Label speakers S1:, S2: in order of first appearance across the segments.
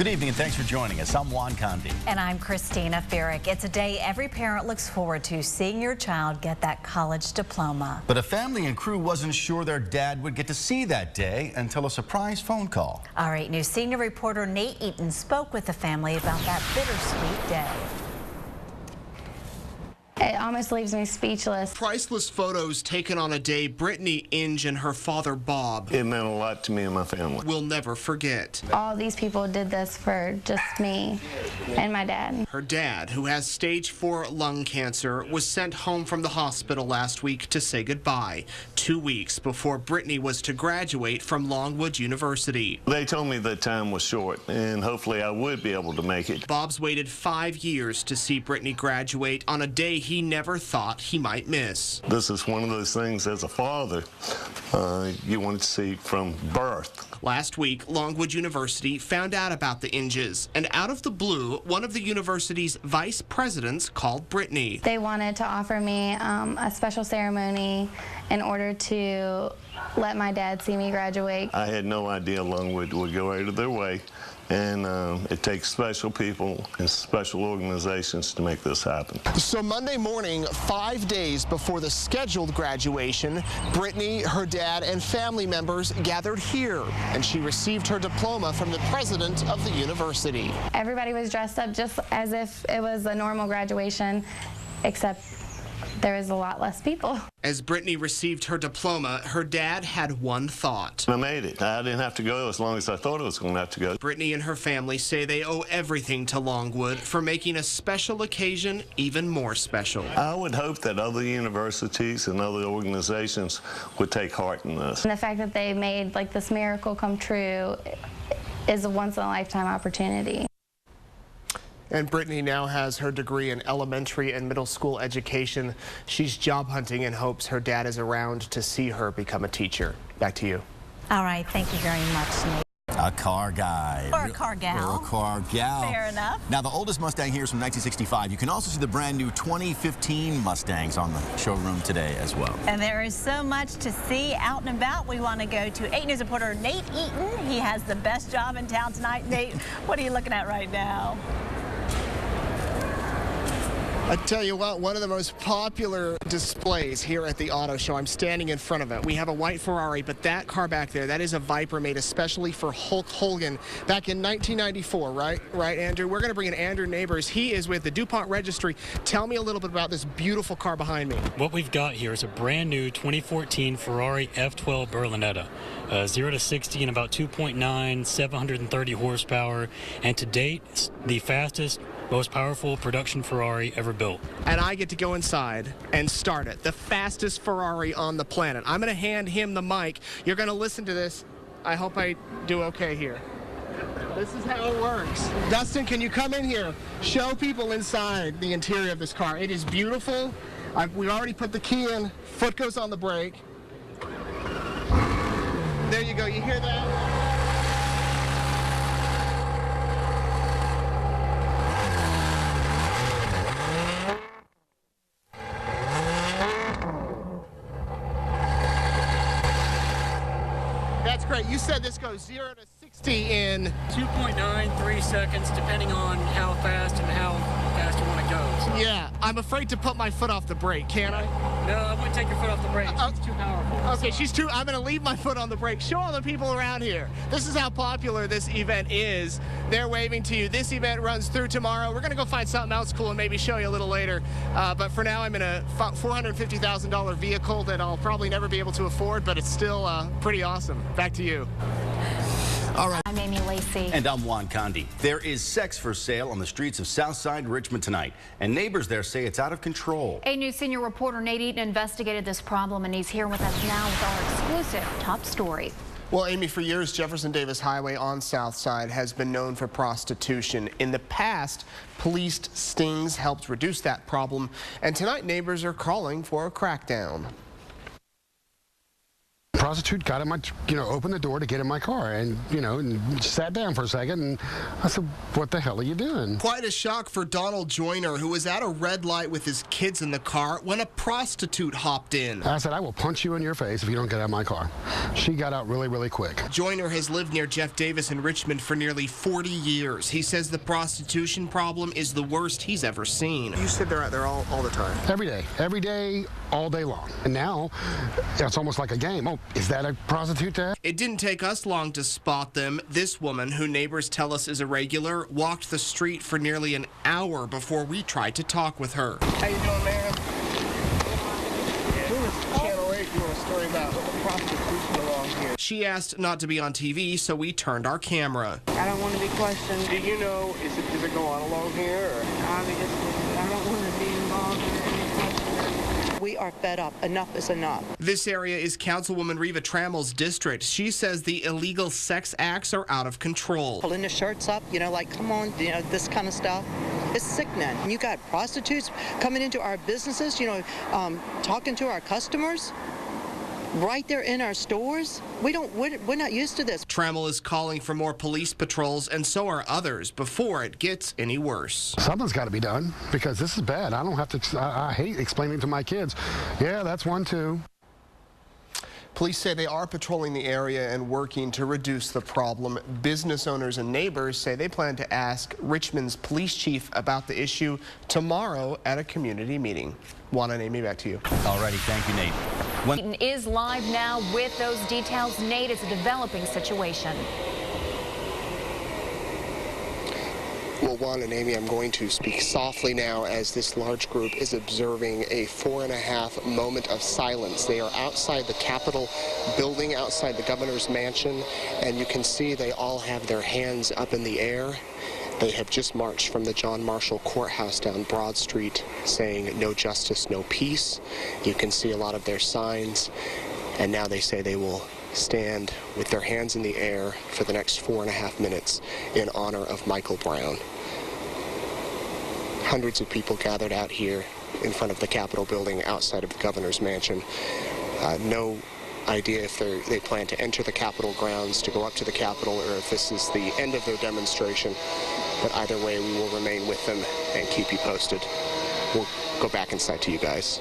S1: Good evening and thanks for joining us. I'm Juan Condi.
S2: And I'm Christina Ferrick. It's a day every parent looks forward to, seeing your child get that college diploma.
S1: But a family and crew wasn't sure their dad would get to see that day until a surprise phone call.
S2: All right, News senior reporter Nate Eaton spoke with the family about that bittersweet day.
S3: It almost leaves me speechless.
S4: Priceless photos taken on a day Brittany, Inge, and her father, Bob,
S5: it meant a lot to me and my family.
S4: will never forget.
S3: All these people did this for just me and my dad.
S4: Her dad, who has stage 4 lung cancer, was sent home from the hospital last week to say goodbye, 2 weeks before Brittany was to graduate from Longwood University.
S5: They told me that time was short, and hopefully I would be able to make it.
S4: Bob's waited 5 years to see Brittany graduate on a day he never thought he might miss.
S5: This is one of those things as a father you want to see from birth.
S4: Last week, Longwood University found out about the Inges, and out of the blue, one of the university's vice presidents called Brittany.
S3: They wanted to offer me a special ceremony in order to let my dad see me graduate.
S5: I had no idea Longwood would go out of their way, and it takes special people and special organizations to make this happen.
S4: So Monday morning, 5 days before the scheduled graduation, Brittany, her dad, and family members gathered here, and she received her diploma from the president of the university.
S3: Everybody was dressed up just as if it was a normal graduation, except there was a lot less people.
S4: As Brittany received her diploma, her dad had one thought.
S5: I made it. I didn't have to go as long as I thought I was going to have to go.
S4: Brittany and her family say they owe everything to Longwood for making a special occasion even more special.
S5: I would hope that other universities and other organizations would take heart in this.
S3: And the fact that they made like this miracle come true is a once-in-a-lifetime opportunity.
S4: And Brittany now has her degree in elementary and middle school education. She's job hunting and hopes her dad is around to see her become a teacher. Back to you.
S2: All right, thank you very much, Nate.
S1: A car guy.
S2: Or a car gal.
S1: Or a car gal.
S2: Fair enough.
S1: Now, the oldest Mustang here is from 1965. You can also see the brand new 2015 Mustangs on the showroom today as well.
S2: And there is so much to see out and about. We want to go to 8 News reporter Nate Eaton. He has the best job in town tonight. Nate, what are you looking at right now?
S4: I tell you what, one of the most popular displays here at the auto show, I'm standing in front of it. We have a white Ferrari, but that car back there, that is a Viper made especially for Hulk Hogan back in 1994, right? Right, Andrew? We're going to bring in Andrew Neighbors. He is with the DuPont Registry. Tell me a little bit about this beautiful car behind me.
S6: What we've got here is a brand new 2014 Ferrari F12 Berlinetta. 0 to 60 in about 2.9, 730 horsepower, and to date, the fastest, most powerful production Ferrari ever built.
S4: And I get to go inside and start it. The fastest Ferrari on the planet. I'm going to hand him the mic. You're going to listen to this. I hope I do okay here. This is how it works. Dustin, can you come in here? Show people inside the interior of this car. It is beautiful. We already put the key in. Foot goes on the brake. There you go. You hear that? That's great. You said this goes 0 to 60 in
S6: 2.93 seconds, depending on how fast and how fast you want to go. So.
S4: Yeah, I'm afraid to put my foot off the brake, can I?
S6: No, I wouldn't take your foot off the brake. It's too powerful.
S4: Okay, I'm going to leave my foot on the brake. Show all the people around here. This is how popular this event is. They're waving to you. This event runs through tomorrow. We're going to go find something else cool and maybe show you a little later. But for now, I'm in a $450,000 vehicle that I'll probably never be able to afford, but it's still pretty awesome. Back to you.
S1: All right.
S2: I'm Amy Lacey.
S1: And I'm Juan Condi. There is sex for sale on the streets of Southside Richmond tonight, and neighbors there say it's out of control.
S2: 8 News senior reporter Nate Eaton investigated this problem, and he's here with us now with our exclusive top story.
S4: Well, Amy, for years, Jefferson Davis Highway on Southside has been known for prostitution. In the past, police stings helped reduce that problem, and tonight neighbors are calling for a crackdown.
S7: prostitute got in my, opened the door to get in my car and, and sat down for a second. And I said, what the hell are you doing?
S4: Quite a shock for Donald Joyner, who was at a red light with his kids in the car when a prostitute hopped in.
S7: I said, I will punch you in your face if you don't get out of my car. She got out really, really quick.
S4: Joyner has lived near Jeff Davis in Richmond for nearly 40 years. He says the prostitution problem is the worst he's ever seen. You said they're out there all the time?
S7: Every day, all day long. And now, it's almost like a game. Oh, is that a prostitute there?
S4: It didn't take us long to spot them. This woman, who neighbors tell us is a regular, walked the street for nearly an hour before we tried to talk with her. How you doing, ma'am? Channel 8 doing a story about prostitution along here. She asked not to be on TV, so we turned our camera.
S8: I don't want to be questioned.
S4: Do you know, does it go on along here? Or?
S8: Obviously, I don't want to be involved in any questioning.
S9: We are fed up. Enough is enough.
S4: This area is Councilwoman Reva Trammell's district. She says the illegal sex acts are out of control.
S9: Pulling the shirts up, like, come on, this kind of stuff. It's sickening. You got prostitutes coming into our businesses, talking to our customers right there in our stores. We're not used to this.
S4: Trammell is calling for more police patrols, and so are others, before it gets any worse.
S7: Something's got to be done because this is bad. I don't have to, I hate explaining to my kids. Yeah, that's one too.
S4: Police say they are patrolling the area and working to reduce the problem. Business owners and neighbors say they plan to ask Richmond's police chief about the issue tomorrow at a community meeting. Juan and Amy, back to you.
S1: Alrighty, thank you, Nate.
S10: Eaton is live now with those details. Nate, it's a developing situation.
S11: Well, Juan and Amy, I'm going to speak softly now as this large group is observing a 4.5 moment of silence. They are outside the Capitol building, outside the governor's mansion, and you can see they all have their hands up in the air. They have just marched from the John Marshall Courthouse down Broad Street saying no justice, no peace. You can see a lot of their signs, and now they say they will stand with their hands in the air for the next 4.5 minutes in honor of Michael Brown. Hundreds of people gathered out here in front of the Capitol building outside of the governor's mansion. No idea if they plan to enter the Capitol grounds to go up to the Capitol or if this is the end of their demonstration. But either way, we will remain with them and keep you posted. We'll go back inside to you guys.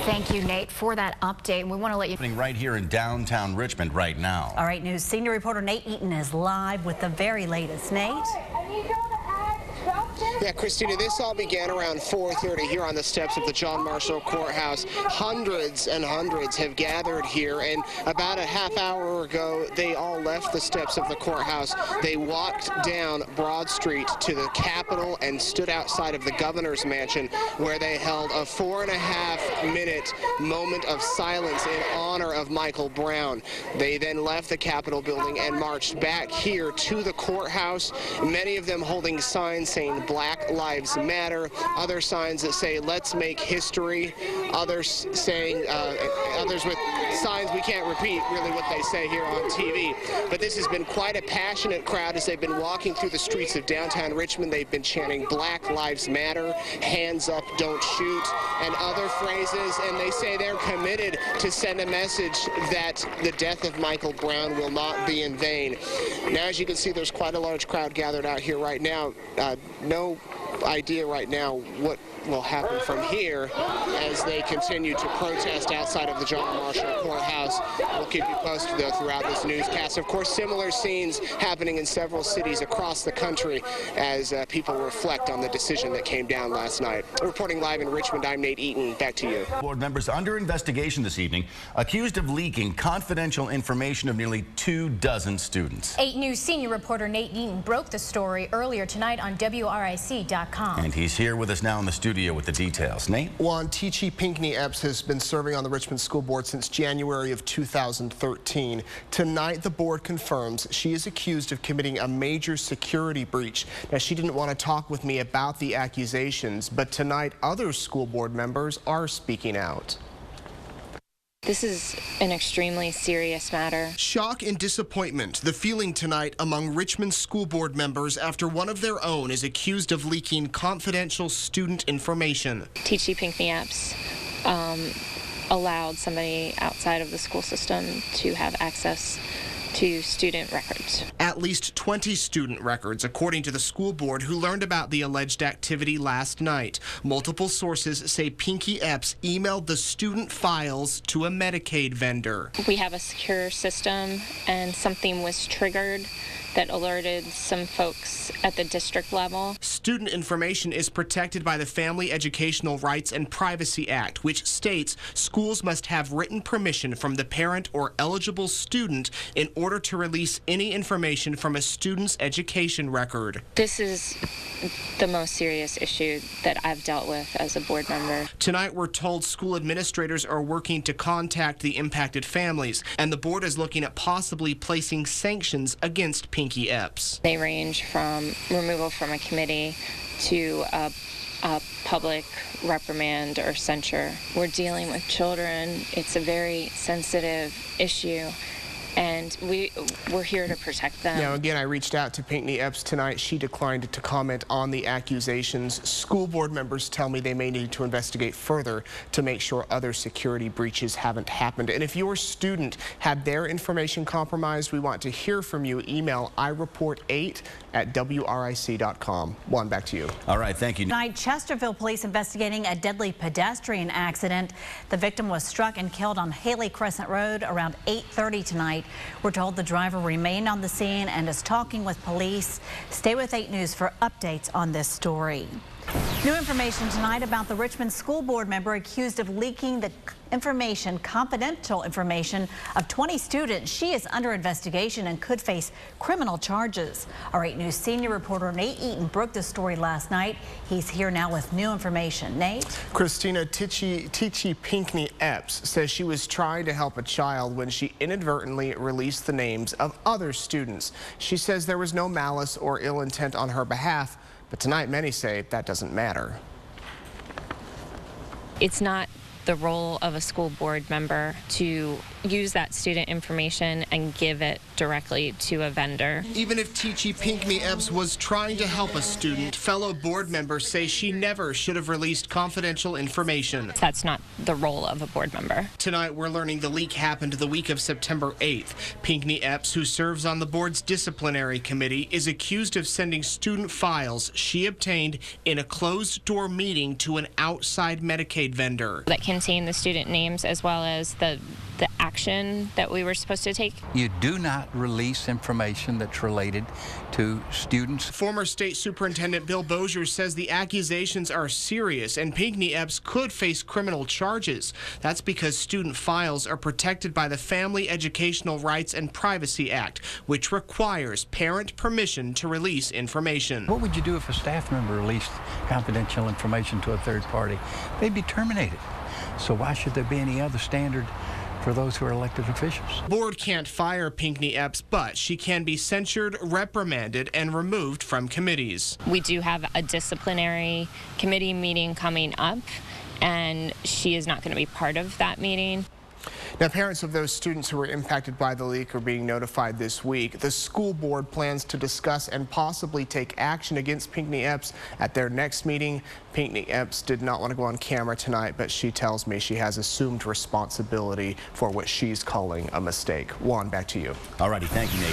S10: Thank you, Nate, for that update. We want to let you...
S1: Happening right here in downtown Richmond right now.
S2: All right, News senior reporter Nate Eaton is live with the very latest. Nate?
S11: Yeah, Christina, this all began around 4:30 here on the steps of the John Marshall Courthouse. Hundreds and hundreds have gathered here, and about a half hour ago, they all left the steps of the courthouse. They walked down Broad Street to the Capitol and stood outside of the governor's mansion, where they held a 4.5-minute moment of silence in honor of Michael Brown. They then left the Capitol building and marched back here to the courthouse, many of them holding signs saying Black Lives Matter, other signs that say let's make history, others saying, others with signs we can't repeat really what they say here on TV. But this has been quite a passionate crowd as they've been walking through the streets of downtown Richmond. They've been chanting Black Lives Matter, hands up, don't shoot, and other phrases, and they say they're committed to send a message that the death of Michael Brown will not be in vain. Now, as you can see, there's quite a large crowd gathered out here right now. No idea right now what will happen from here as they continue to protest outside of the John Marshall Courthouse. We'll keep you posted, though, throughout this newscast. Of course, similar scenes happening in several cities across the country as people reflect on the decision that came down last night. Reporting live in Richmond, I'm Nate Eaton. Back to you.
S1: Board members under investigation this evening, accused of leaking confidential information of nearly 24 students.
S10: 8 News senior reporter Nate Eaton broke the story earlier tonight on WRIC.com.
S1: And he's here with us now in the studio with the details. Nate?
S4: Juan, Teachie Pinckney Epps has been serving on the Richmond School Board since January of 2013. Tonight, the board confirms she is accused of committing a major security breach. Now, she didn't want to talk with me about the accusations, but tonight, other school board members are speaking out.
S12: This is an extremely serious matter.
S4: Shock and disappointment, the feeling tonight among Richmond school board members after one of their own is accused of leaking confidential student information.
S12: Teachie Pinckney Epps allowed somebody outside of the school system to have access to student records.
S4: At least 20 student records, according to the school board, who learned about the alleged activity last night. Multiple sources say Pinky Epps emailed the student files to a Medicaid vendor.
S12: We have a secure system, and something was triggered that alerted some folks at the district level.
S4: Student information is protected by the Family Educational Rights and Privacy Act, which states schools must have written permission from the parent or eligible student in order to release any information from a student's education record.
S12: This is the most serious issue that I've dealt with as a board member.
S4: Tonight, we're told school administrators are working to contact the impacted families, and the board is looking at possibly placing sanctions against Pinky Epps.
S12: They range from removal from a committee to a public reprimand or censure. We're dealing with children. It's a very sensitive issue, and we're here to protect them.
S4: Now, again, I reached out to Pinky Epps tonight. She declined to comment on the accusations. School board members tell me they may need to investigate further to make sure other security breaches haven't happened. And if your student had their information compromised, we want to hear from you. Email ireport8@wric.com. Juan, back to you.
S1: All right, thank you.
S2: Tonight, Chesterfield police investigating a deadly pedestrian accident. The victim was struck and killed on Haley Crescent Road around 8:30 tonight. We're told the driver remained on the scene and is talking with police. Stay with 8 News for updates on this story. New information tonight about the Richmond school board member accused of leaking the confidential information of 20 students. She is under investigation and could face criminal charges. Our 8 News senior reporter Nate Eaton broke this story last night. He's here now with new information. Nate?
S4: Christina, Teachie Pinckney Epps says she was trying to help a child when she inadvertently released the names of other students. She says there was no malice or ill intent on her behalf, but tonight many say that doesn't matter.
S12: It's not the role of a school board member to use that student information and give it directly to a vendor.
S4: Even if Teachie Pinckney Epps was trying to help a student, fellow board members say she never should have released confidential information.
S12: That's not the role of a board member.
S4: Tonight, we're learning the leak happened the week of September 8th. Pinckney Epps, who serves on the board's disciplinary committee, is accused of sending student files she obtained in a closed-door meeting to an outside Medicaid vendor.
S12: That contain the student names as well as the action that we were supposed to take.
S13: You do not release information that's related to students.
S4: Former State Superintendent Bill Bozier says the accusations are serious and Pinckney Epps could face criminal charges. That's because student files are protected by the Family Educational Rights and Privacy Act, which requires parent permission to release information.
S13: What would you do if a staff member released confidential information to a third party? They'd be terminated. So why should there be any other standard for those who are elected officials?
S4: Board can't fire Pinckney Epps, but she can be censured, reprimanded, and removed from committees.
S12: We do have a disciplinary committee meeting coming up, and she is not going to be part of that meeting.
S4: Now, parents of those students who were impacted by the leak are being notified this week. The school board plans to discuss and possibly take action against Pinckney Epps at their next meeting. Pinckney Epps did not want to go on camera tonight, but she tells me she has assumed responsibility for what she's calling a mistake. Juan, back to you.
S1: All righty, thank you, Nate.